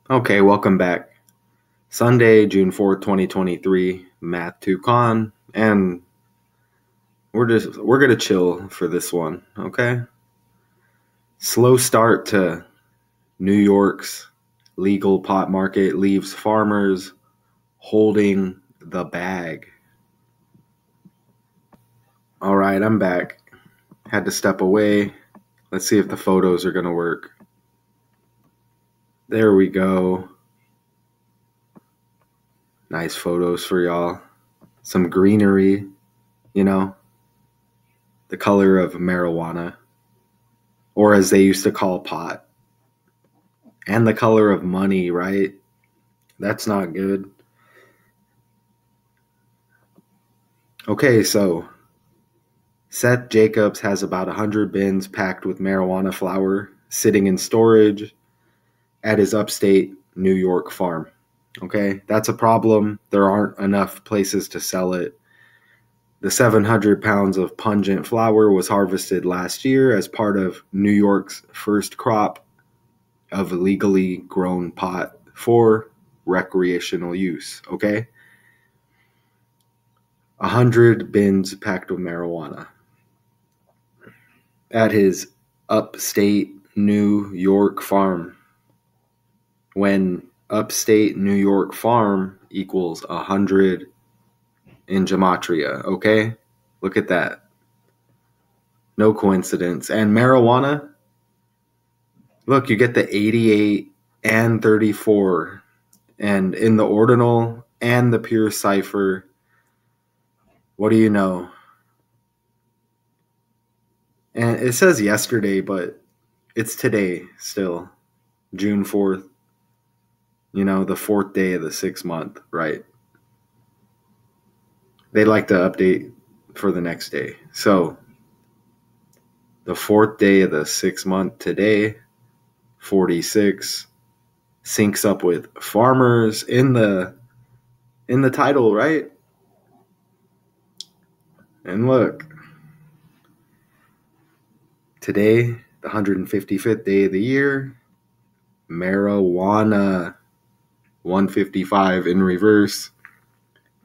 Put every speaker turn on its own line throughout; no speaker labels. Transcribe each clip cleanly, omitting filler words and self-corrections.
Okay, welcome back. Sunday, June 4th, 2023, Math 2 Con, and we're gonna chill for this one, okay? Slow start to New York's legal pot market leaves farmers holding the bag. All right, I'm back. Had to step away. Let's see if the photos are gonna work. There we go. Nice photos for y'all. Some greenery, you know, the color of marijuana, or as they used to call pot, and the color of money, right? That's not good. Okay, so Seth Jacobs has about 100 bins packed with marijuana flower sitting in storage at his upstate New York farm. Okay, that's a problem. There aren't enough places to sell it. The 700 pounds of pungent flower was harvested last year as part of New York's first crop of legally grown pot for recreational use. Okay, 100 bins packed with marijuana at his upstate New York farm. When upstate New York farm equals 100 in gematria, okay? Look at that. No coincidence. And marijuana, look, you get the 88 and 34. And in the ordinal and the pure cipher, what do you know? And it says yesterday, but it's today still, June 4th. You know, the fourth day of the 6th month, right? They like to update for the next day. So the fourth day of the 6th month today, 46, syncs up with farmers in the title, right? And look, today, the 155th day of the year, marijuana 155 in reverse.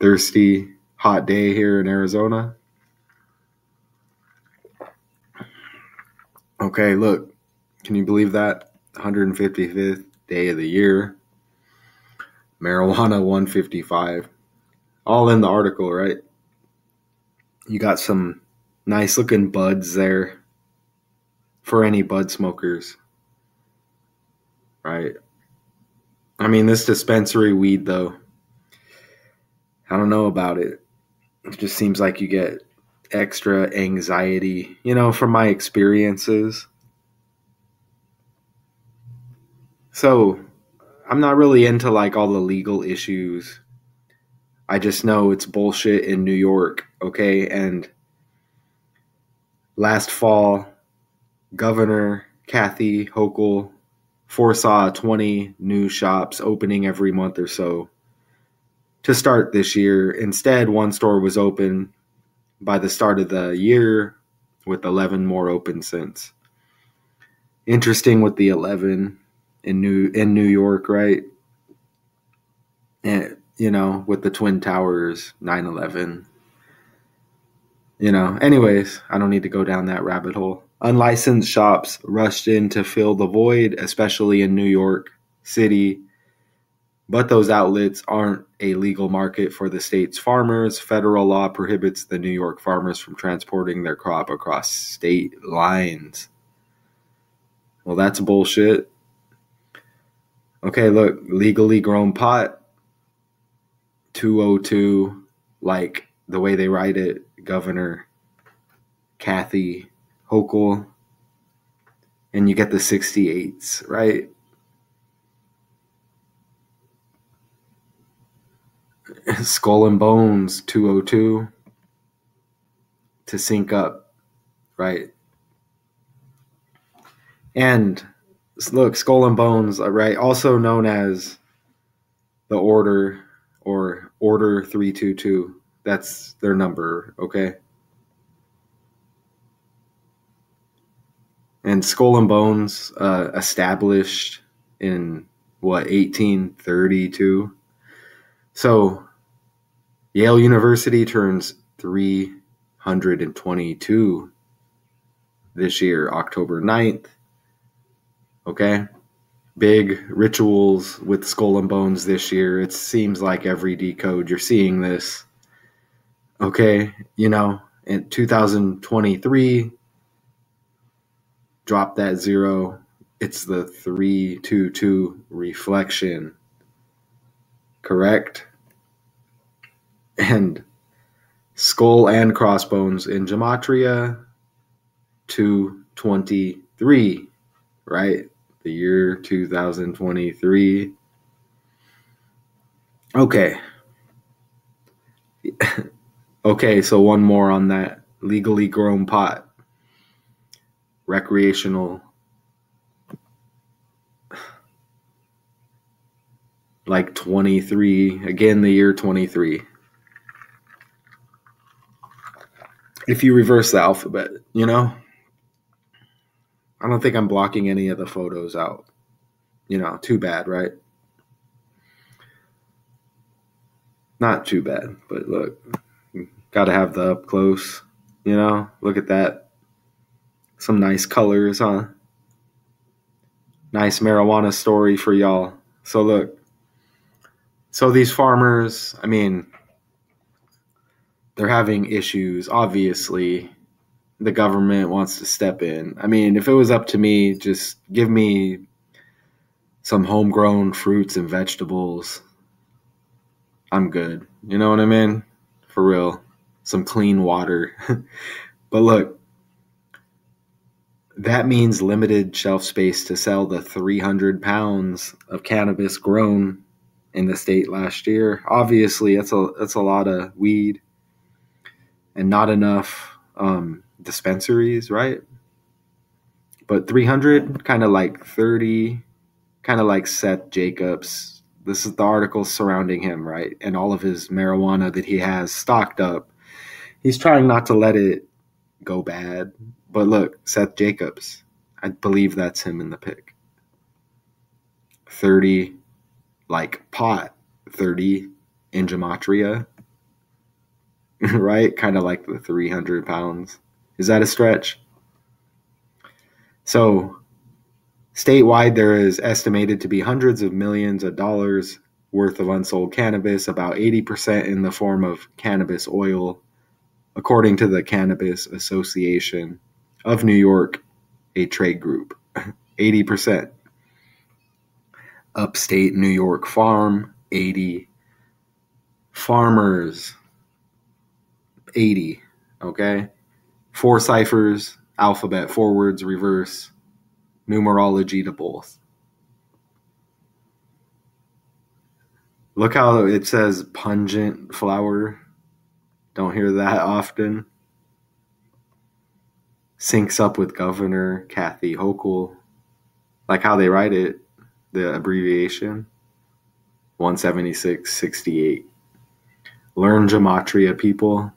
Thirsty, hot day here in Arizona. Okay, look, can you believe that? 155th day of the year, marijuana 155. All in the article, right? You got some nice looking buds there for any bud smokers, right? I mean, this dispensary weed, though, I don't know about it. It just seems like you get extra anxiety, from my experiences. So I'm not really into like all the legal issues. I just know it's bullshit in New York, okay? And last fall, Governor Kathy Hochul foresaw 20 new shops opening every month or so to start this year. Instead, one store was open by the start of the year, with 11 more open since. Interesting with the 11 in New York, right? And with the Twin Towers, 9/11. Anyways, I don't need to go down that rabbit hole. Unlicensed shops rushed in to fill the void, especially in New York City. But those outlets aren't a legal market for the state's farmers. Federal law prohibits the New York farmers from transporting their crop across state lines. Well, that's bullshit. Okay, look, legally grown pot, 202, like the way they write it, Governor Kathy Hochul. And you get the 68s, right? Skull and Bones, 202, to sync up, right? And look, Skull and Bones, right? Also known as the Order or Order 322. That's their number, okay? And Skull and Bones, established in 1832. So Yale University turns 322 this year, October 9th. Okay. Big rituals with Skull and Bones this year. It seems like every decode you're seeing this. Okay. In 2023, drop that zero. It's the 322 reflection. Correct? And skull and crossbones in gematria, 223, right? The year 2023. Okay. Okay, so one more on that. Legally grown pot. Recreational. Like 23. Again, the year 23. If you reverse the alphabet, I don't think I'm blocking any of the photos out. Too bad, right? Not too bad, but look, got to have the up close, look at that. Some nice colors, huh? Nice marijuana story for y'all. So look, so these farmers, they're having issues. Obviously, the government wants to step in. If it was up to me, just give me some homegrown fruits and vegetables. I'm good. You know what I mean? For real. Some clean water. But look, that means limited shelf space to sell the 300 pounds of cannabis grown in the state last year. Obviously, that's a lot of weed and not enough dispensaries, right? But 300, kind of like 30, kind of like Seth Jacobs. This is the article surrounding him, right? And all of his marijuana that he has stocked up. He's trying not to let it go bad. But look, Seth Jacobs, I believe that's him in the pic. 30, like pot, 30 in gematria, right? Kind of like the 300 pounds. Is that a stretch? So statewide, there is estimated to be hundreds of millions of dollars worth of unsold cannabis, about 80% in the form of cannabis oil, according to the Cannabis Association of New York, a trade group. 80%. Upstate New York farm, 80. Farmers, 80. Okay? 4 ciphers, alphabet forwards, reverse, numerology to both. Look how it says pungent flower. Don't hear that often. Syncs up with Governor Kathy Hochul. Like how they write it, the abbreviation. 17668. Learn gematria, people.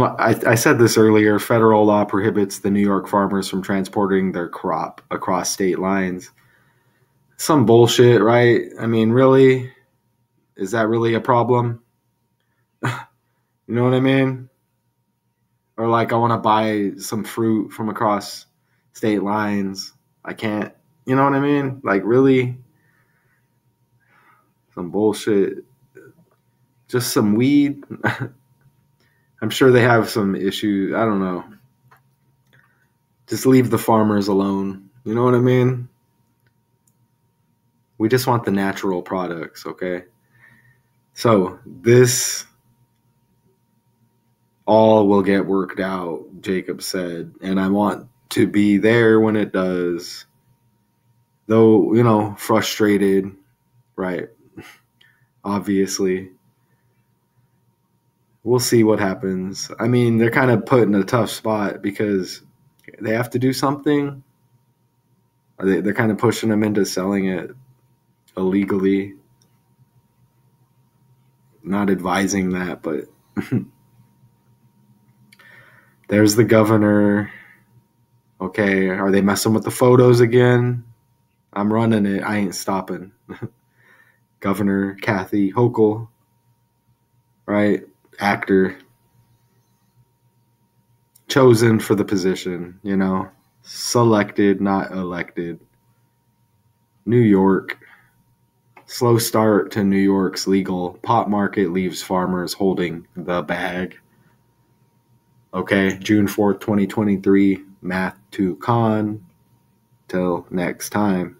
I said this earlier. Federal law prohibits the New York farmers from transporting their crop across state lines. Some bullshit, right? Really? Is that really a problem? You know what I mean? Or like I want to buy some fruit from across state lines. I can't. You know what I mean? Like really? Some bullshit. Just some weed. I'm sure they have some issues. I don't know. Just leave the farmers alone. You know what I mean? We just want the natural products, okay? So this all will get worked out, Jacob said, and I want to be there when it does. Though, frustrated, right? Obviously. We'll see what happens. They're kind of put in a tough spot because they have to do something. They're kind of pushing them into selling it illegally. Not advising that, but there's the governor. Okay, are they messing with the photos again? I'm running it. I ain't stopping. Governor Kathy Hochul, right? Actor, chosen for the position, selected, not elected. New York, slow start to New York's legal pot market leaves farmers holding the bag. Okay, June 4th, 2023, Math to Con. Till next time.